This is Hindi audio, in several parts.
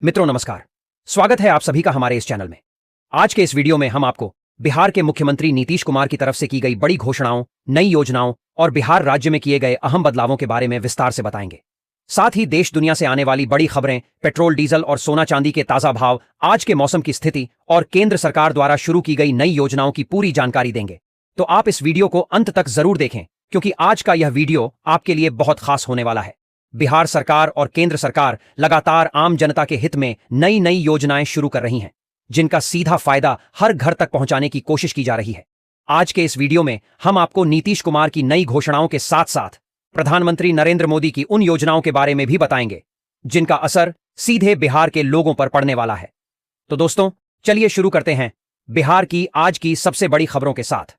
मित्रों नमस्कार। स्वागत है आप सभी का हमारे इस चैनल में। आज के इस वीडियो में हम आपको बिहार के मुख्यमंत्री नीतीश कुमार की तरफ से की गई बड़ी घोषणाओं, नई योजनाओं और बिहार राज्य में किए गए अहम बदलावों के बारे में विस्तार से बताएंगे। साथ ही देश दुनिया से आने वाली बड़ी खबरें, पेट्रोल डीजल और सोना चांदी के ताजा भाव, आज के मौसम की स्थिति और केंद्र सरकार द्वारा शुरू की गई नई योजनाओं की पूरी जानकारी देंगे। तो आप इस वीडियो को अंत तक जरूर देखें, क्योंकि आज का यह वीडियो आपके लिए बहुत खास होने वाला है। बिहार सरकार और केंद्र सरकार लगातार आम जनता के हित में नई नई योजनाएं शुरू कर रही हैं, जिनका सीधा फायदा हर घर तक पहुंचाने की कोशिश की जा रही है। आज के इस वीडियो में हम आपको नीतीश कुमार की नई घोषणाओं के साथ साथ प्रधानमंत्री नरेंद्र मोदी की उन योजनाओं के बारे में भी बताएंगे, जिनका असर सीधे बिहार के लोगों पर पड़ने वाला है। तो दोस्तों, चलिए शुरू करते हैं बिहार की आज की सबसे बड़ी खबरों के साथ।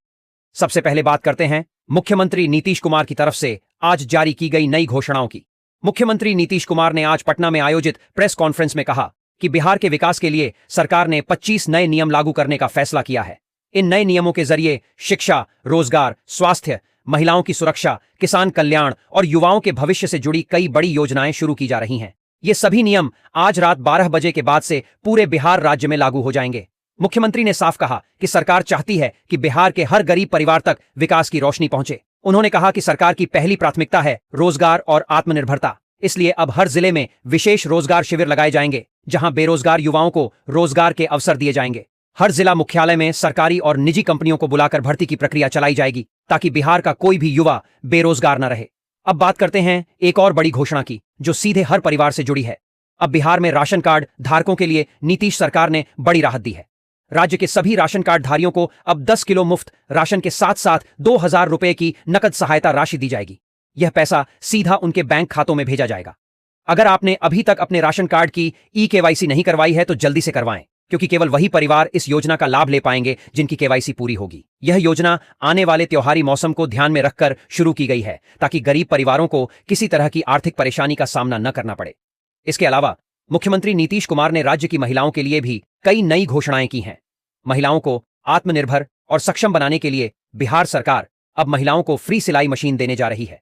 सबसे पहले बात करते हैं मुख्यमंत्री नीतीश कुमार की तरफ से आज जारी की गई नई घोषणाओं की। मुख्यमंत्री नीतीश कुमार ने आज पटना में आयोजित प्रेस कॉन्फ्रेंस में कहा कि बिहार के विकास के लिए सरकार ने 25 नए नियम लागू करने का फैसला किया है। इन नए नियमों के जरिए शिक्षा, रोजगार, स्वास्थ्य, महिलाओं की सुरक्षा, किसान कल्याण और युवाओं के भविष्य से जुड़ी कई बड़ी योजनाएं शुरू की जा रही हैं। ये सभी नियम आज रात 12 बजे के बाद से पूरे बिहार राज्य में लागू हो जाएंगे। मुख्यमंत्री ने साफ कहा कि सरकार चाहती है कि बिहार के हर गरीब परिवार तक विकास की रोशनी पहुंचे। उन्होंने कहा कि सरकार की पहली प्राथमिकता है रोजगार और आत्मनिर्भरता। इसलिए अब हर जिले में विशेष रोजगार शिविर लगाए जाएंगे, जहां बेरोजगार युवाओं को रोजगार के अवसर दिए जाएंगे। हर जिला मुख्यालय में सरकारी और निजी कंपनियों को बुलाकर भर्ती की प्रक्रिया चलाई जाएगी, ताकि बिहार का कोई भी युवा बेरोजगार न रहे। अब बात करते हैं एक और बड़ी घोषणा की, जो सीधे हर परिवार से जुड़ी है। अब बिहार में राशन कार्ड धारकों के लिए नीतीश सरकार ने बड़ी राहत दी है। राज्य के सभी राशन कार्ड धारियों को अब 10 किलो मुफ्त राशन के साथ साथ 2000 रुपए की नकद सहायता राशि दी जाएगी। यह पैसा सीधा उनके बैंक खातों में भेजा जाएगा। अगर आपने अभी तक अपने राशन कार्ड की KYC नहीं करवाई है तो जल्दी से करवाएं, क्योंकि केवल वही परिवार इस योजना का लाभ ले पाएंगे जिनकी KYC पूरी होगी। यह योजना आने वाले त्योहारी मौसम को ध्यान में रखकर शुरू की गई है, ताकि गरीब परिवारों को किसी तरह की आर्थिक परेशानी का सामना न करना पड़े। इसके अलावा मुख्यमंत्री नीतीश कुमार ने राज्य की महिलाओं के लिए भी कई नई घोषणाएं की हैं। महिलाओं को आत्मनिर्भर और सक्षम बनाने के लिए बिहार सरकार अब महिलाओं को फ्री सिलाई मशीन देने जा रही है।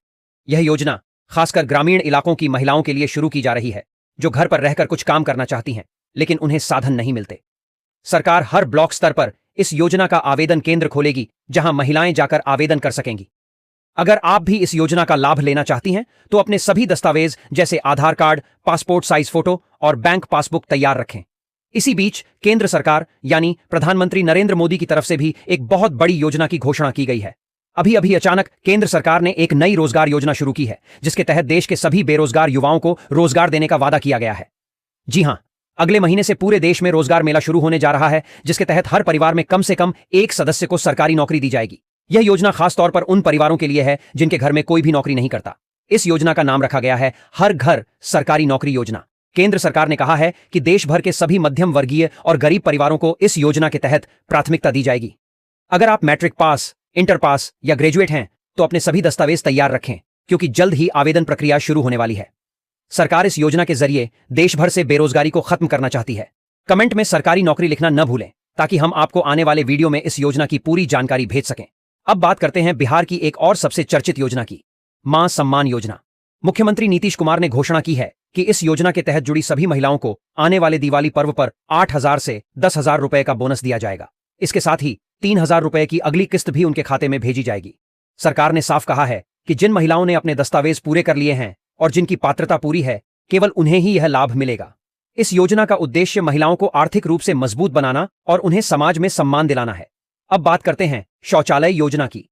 यह योजना खासकर ग्रामीण इलाकों की महिलाओं के लिए शुरू की जा रही है, जो घर पर रहकर कुछ काम करना चाहती हैं, लेकिन उन्हें साधन नहीं मिलते। सरकार हर ब्लॉक स्तर पर इस योजना का आवेदन केंद्र खोलेगी, जहां महिलाएं जाकर आवेदन कर सकेंगी। अगर आप भी इस योजना का लाभ लेना चाहती हैं, तो अपने सभी दस्तावेज जैसे आधार कार्ड, पासपोर्ट साइज फोटो और बैंक पासबुक तैयार रखें। इसी बीच केंद्र सरकार यानी प्रधानमंत्री नरेंद्र मोदी की तरफ से भी एक बहुत बड़ी योजना की घोषणा की गई है। अभी अचानक केंद्र सरकार ने एक नई रोजगार योजना शुरू की है, जिसके तहत देश के सभी बेरोजगार युवाओं को रोजगार देने का वादा किया गया है। जी हां, अगले महीने से पूरे देश में रोजगार मेला शुरू होने जा रहा है, जिसके तहत हर परिवार में कम से कम एक सदस्य को सरकारी नौकरी दी जाएगी। यह योजना खासतौर पर उन परिवारों के लिए है जिनके घर में कोई भी नौकरी नहीं करता। इस योजना का नाम रखा गया है हर घर सरकारी नौकरी योजना। केंद्र सरकार ने कहा है कि देश भर के सभी मध्यम वर्गीय और गरीब परिवारों को इस योजना के तहत प्राथमिकता दी जाएगी। अगर आप मैट्रिक पास, इंटर पास या ग्रेजुएट हैं, तो अपने सभी दस्तावेज तैयार रखें, क्योंकि जल्द ही आवेदन प्रक्रिया शुरू होने वाली है। सरकार इस योजना के जरिए देश भर से बेरोजगारी को खत्म करना चाहती है। कमेंट में सरकारी नौकरी लिखना न भूलें, ताकि हम आपको आने वाले वीडियो में इस योजना की पूरी जानकारी भेज सकें। अब बात करते हैं बिहार की एक और सबसे चर्चित योजना की, मां सम्मान योजना। मुख्यमंत्री नीतीश कुमार ने घोषणा की है कि इस योजना के तहत जुड़ी सभी महिलाओं को आने वाले दिवाली पर्व पर 8000 से 10,000 रुपए का बोनस दिया जाएगा। इसके साथ ही 3000 रुपए की अगली किस्त भी उनके खाते में भेजी जाएगी। सरकार ने साफ कहा है कि जिन महिलाओं ने अपने दस्तावेज पूरे कर लिए हैं और जिनकी पात्रता पूरी है, केवल उन्हें ही यह लाभ मिलेगा। इस योजना का उद्देश्य महिलाओं को आर्थिक रूप से मजबूत बनाना और उन्हें समाज में सम्मान दिलाना है। अब बात करते हैं शौचालय योजना की।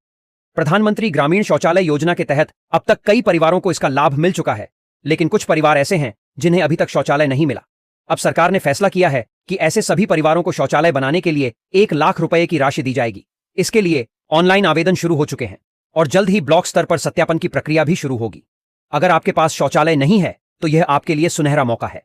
प्रधानमंत्री ग्रामीण शौचालय योजना के तहत अब तक कई परिवारों को इसका लाभ मिल चुका है, लेकिन कुछ परिवार ऐसे हैं जिन्हें अभी तक शौचालय नहीं मिला। अब सरकार ने फैसला किया है कि ऐसे सभी परिवारों को शौचालय बनाने के लिए 1 लाख रुपए की राशि दी जाएगी। इसके लिए ऑनलाइन आवेदन शुरू हो चुके हैं और जल्द ही ब्लॉक स्तर पर सत्यापन की प्रक्रिया भी शुरू होगी। अगर आपके पास शौचालय नहीं है, तो यह आपके लिए सुनहरा मौका है।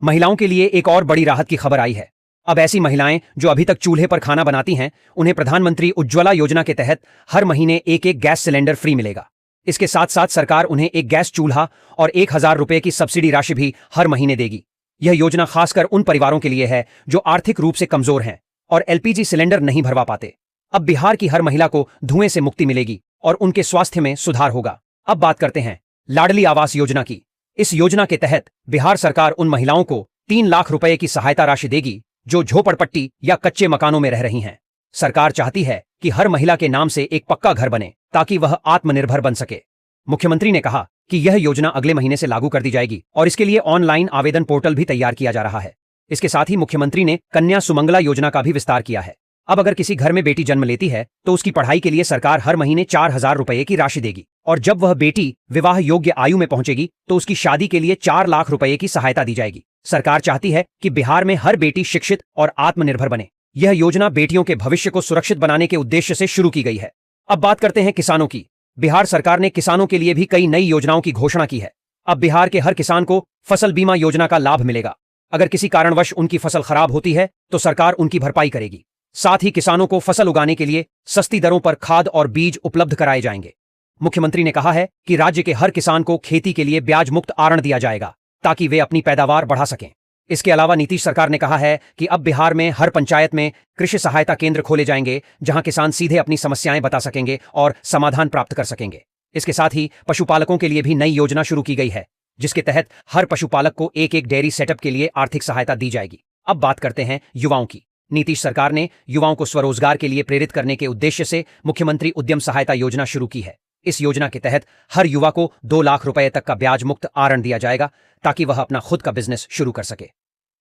महिलाओं के लिए एक और बड़ी राहत की खबर आई है। अब ऐसी महिलाएं जो अभी तक चूल्हे पर खाना बनाती हैं, उन्हें प्रधानमंत्री उज्ज्वला योजना के तहत हर महीने एक गैस सिलेंडर फ्री मिलेगा। इसके साथ साथ सरकार उन्हें एक गैस चूल्हा और 1000 रुपए की सब्सिडी राशि भी हर महीने देगी। यह योजना खासकर उन परिवारों के लिए है जो आर्थिक रूप से कमजोर हैं और LPG सिलेंडर नहीं भरवा पाते। अब बिहार की हर महिला को धुएं से मुक्ति मिलेगी और उनके स्वास्थ्य में सुधार होगा। अब बात करते हैं लाडली आवास योजना की। इस योजना के तहत बिहार सरकार उन महिलाओं को 3 लाख रुपए की सहायता राशि देगी जो झोपड़पट्टी या कच्चे मकानों में रह रही हैं। सरकार चाहती है कि हर महिला के नाम से एक पक्का घर बने ताकि वह आत्मनिर्भर बन सके। मुख्यमंत्री ने कहा कि यह योजना अगले महीने से लागू कर दी जाएगी और इसके लिए ऑनलाइन आवेदन पोर्टल भी तैयार किया जा रहा है। इसके साथ ही मुख्यमंत्री ने कन्या सुमंगला योजना का भी विस्तार किया है। अब अगर किसी घर में बेटी जन्म लेती है तो उसकी पढ़ाई के लिए सरकार हर महीने 4,000 रुपए की राशि देगी और जब वह बेटी विवाह योग्य आयु में पहुंचेगी तो उसकी शादी के लिए 4 लाख रुपए की सहायता दी जाएगी। सरकार चाहती है कि बिहार में हर बेटी शिक्षित और आत्मनिर्भर बने। यह योजना बेटियों के भविष्य को सुरक्षित बनाने के उद्देश्य से शुरू की गई है। अब बात करते हैं किसानों की। बिहार सरकार ने किसानों के लिए भी कई नई योजनाओं की घोषणा की है। अब बिहार के हर किसान को फसल बीमा योजना का लाभ मिलेगा। अगर किसी कारणवश उनकी फसल खराब होती है तो सरकार उनकी भरपाई करेगी। साथ ही किसानों को फसल उगाने के लिए सस्ती दरों पर खाद और बीज उपलब्ध कराए जाएंगे। मुख्यमंत्री ने कहा है कि राज्य के हर किसान को खेती के लिए ब्याज मुक्त ऋण दिया जाएगा ताकि वे अपनी पैदावार बढ़ा सकें। इसके अलावा नीतीश सरकार ने कहा है कि अब बिहार में हर पंचायत में कृषि सहायता केंद्र खोले जाएंगे जहां किसान सीधे अपनी समस्याएं बता सकेंगे और समाधान प्राप्त कर सकेंगे। इसके साथ ही पशुपालकों के लिए भी नई योजना शुरू की गई है जिसके तहत हर पशुपालक को एक डेयरी सेटअप के लिए आर्थिक सहायता दी जाएगी। अब बात करते हैं युवाओं की। नीतीश सरकार ने युवाओं को स्वरोजगार के लिए प्रेरित करने के उद्देश्य से मुख्यमंत्री उद्यम सहायता योजना शुरू की है। इस योजना के तहत हर युवा को 2 लाख रुपए तक का ब्याज मुक्त ऋण दिया जाएगा ताकि वह अपना खुद का बिजनेस शुरू कर सके।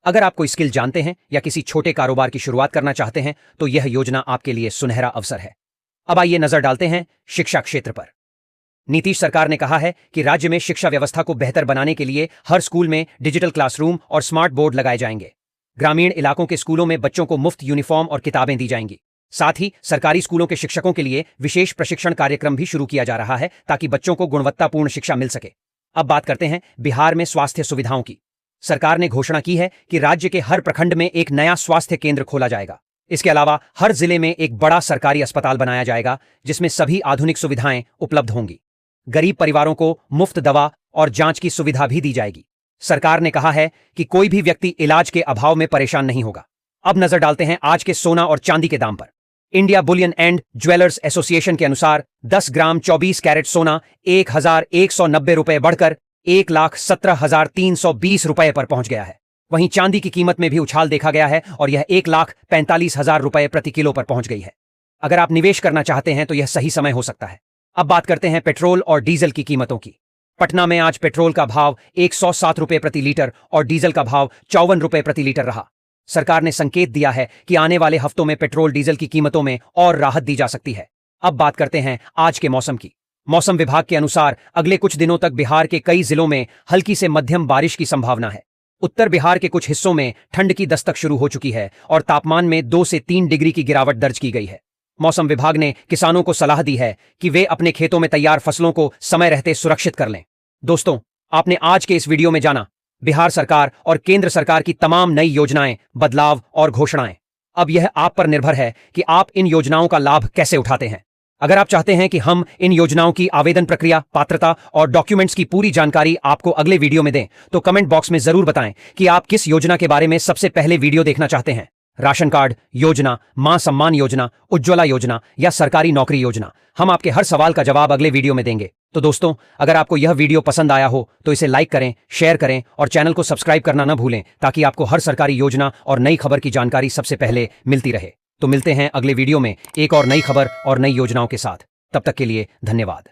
अगर आप कोई स्किल जानते हैं या किसी छोटे कारोबार की शुरुआत करना चाहते हैं तो यह योजना आपके लिए सुनहरा अवसर है। अब आइए नजर डालते हैं शिक्षा क्षेत्र पर। नीतीश सरकार ने कहा है कि राज्य में शिक्षा व्यवस्था को बेहतर बनाने के लिए हर स्कूल में डिजिटल क्लासरूम और स्मार्ट बोर्ड लगाए जाएंगे। ग्रामीण इलाकों के स्कूलों में बच्चों को मुफ्त यूनिफॉर्म और किताबें दी जाएंगी। साथ ही सरकारी स्कूलों के शिक्षकों के लिए विशेष प्रशिक्षण कार्यक्रम भी शुरू किया जा रहा है ताकि बच्चों को गुणवत्तापूर्ण शिक्षा मिल सके। अब बात करते हैं बिहार में स्वास्थ्य सुविधाओं की। सरकार ने घोषणा की है कि राज्य के हर प्रखंड में एक नया स्वास्थ्य केंद्र खोला जाएगा। इसके अलावा हर जिले में एक बड़ा सरकारी अस्पताल बनाया जाएगा जिसमें सभी आधुनिक सुविधाएं उपलब्ध होंगी। गरीब परिवारों को मुफ्त दवा और जांच की सुविधा भी दी जाएगी। सरकार ने कहा है कि कोई भी व्यक्ति इलाज के अभाव में परेशान नहीं होगा। अब नजर डालते हैं आज के सोना और चांदी के दाम पर। India Boolean and jewellers association के अनुसार 10 ग्राम 24 कैरेट सोना 1,190 रुपए बढ़कर 1,17,320 रुपए पर पहुंच गया है। वहीं चांदी की कीमत में भी उछाल देखा गया है और यह 1,45,000 रुपए प्रति किलो पर पहुंच गई है। अगर आप निवेश करना चाहते हैं तो यह सही समय हो सकता है। अब बात करते हैं पेट्रोल और डीजल की कीमतों की। पटना में आज पेट्रोल का भाव 107 रुपए प्रति लीटर और डीजल का भाव 54 रुपए प्रति लीटर रहा। सरकार ने संकेत दिया है कि आने वाले हफ्तों में पेट्रोल डीजल की कीमतों में और राहत दी जा सकती है। अब बात करते हैं आज के मौसम की। मौसम विभाग के अनुसार अगले कुछ दिनों तक बिहार के कई जिलों में हल्की से मध्यम बारिश की संभावना है। उत्तर बिहार के कुछ हिस्सों में ठंड की दस्तक शुरू हो चुकी है और तापमान में 2 से 3 डिग्री की गिरावट दर्ज की गई है। मौसम विभाग ने किसानों को सलाह दी है कि वे अपने खेतों में तैयार फसलों को समय रहते सुरक्षित कर लें। दोस्तों, आपने आज के इस वीडियो में जाना बिहार सरकार और केंद्र सरकार की तमाम नई योजनाएं, बदलाव और घोषणाएं। अब यह आप पर निर्भर है कि आप इन योजनाओं का लाभ कैसे उठाते हैं। अगर आप चाहते हैं कि हम इन योजनाओं की आवेदन प्रक्रिया, पात्रता और डॉक्यूमेंट्स की पूरी जानकारी आपको अगले वीडियो में दें तो कमेंट बॉक्स में जरूर बताएं कि आप किस योजना के बारे में सबसे पहले वीडियो देखना चाहते हैं। राशन कार्ड योजना, मां सम्मान योजना, उज्ज्वला योजना या सरकारी नौकरी योजना। हम आपके हर सवाल का जवाब अगले वीडियो में देंगे। तो दोस्तों, अगर आपको यह वीडियो पसंद आया हो तो इसे लाइक करें, शेयर करें और चैनल को सब्सक्राइब करना न भूलें ताकि आपको हर सरकारी योजना और नई खबर की जानकारी सबसे पहले मिलती रहे। तो मिलते हैं अगले वीडियो में एक और नई खबर और नई योजनाओं के साथ। तब तक के लिए धन्यवाद।